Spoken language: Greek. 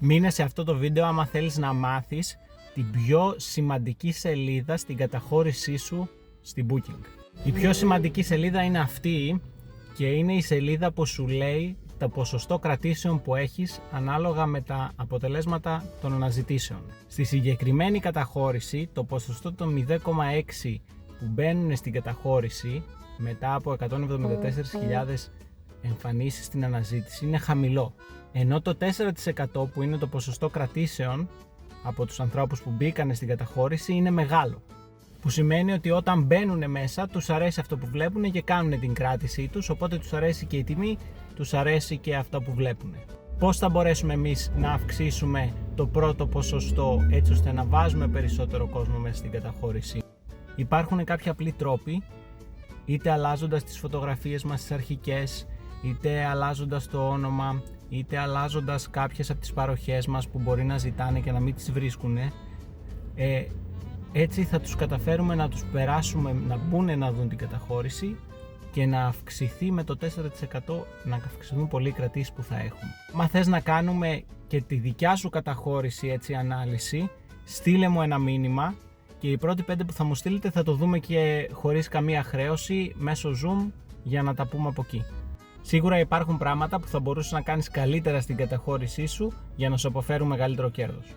Μείνε σε αυτό το βίντεο άμα θέλεις να μάθεις την πιο σημαντική σελίδα στην καταχώρησή σου στη Booking. Η πιο σημαντική σελίδα είναι αυτή και είναι η σελίδα που σου λέει το ποσοστό κρατήσεων που έχεις ανάλογα με τα αποτελέσματα των αναζητήσεων. Στη συγκεκριμένη καταχώρηση το ποσοστό των 0,6 που μπαίνουν στην καταχώρηση μετά από 174.000 εμφανίσεις στην αναζήτηση είναι χαμηλό. Ενώ το 4% που είναι το ποσοστό κρατήσεων από τους ανθρώπους που μπήκαν στην καταχώρηση είναι μεγάλο. Που σημαίνει ότι όταν μπαίνουν μέσα τους αρέσει αυτό που βλέπουν και κάνουν την κράτησή τους, οπότε τους αρέσει και η τιμή, τους αρέσει και αυτό που βλέπουν. Πώς θα μπορέσουμε εμείς να αυξήσουμε το πρώτο ποσοστό έτσι ώστε να βάζουμε περισσότερο κόσμο μέσα στην καταχώρηση? Υπάρχουν κάποιοι απλοί τρόποι, είτε αλλάζοντας τις φωτογραφίες μας τις αρχικές, είτε αλλάζοντας το όνομα, είτε αλλάζοντας κάποιες από τις παροχές μας που μπορεί να ζητάνε και να μην τις βρίσκουν. Έτσι θα τους καταφέρουμε να τους περάσουμε να μπουν να δουν την καταχώρηση και να αυξηθεί με το 4%, να αυξηθούν πολύ οι κρατήσεις που θα έχουμε. Αν θες να κάνουμε και τη δικιά σου καταχώρηση έτσι ανάλυση, στείλε μου ένα μήνυμα και οι πρώτοι 5 που θα μου στείλετε θα το δούμε και χωρίς καμία χρέωση μέσω Zoom για να τα πούμε από εκεί. Σίγουρα υπάρχουν πράγματα που θα μπορούσες να κάνεις καλύτερα στην καταχώρησή σου για να σου αποφέρουν μεγαλύτερο κέρδος.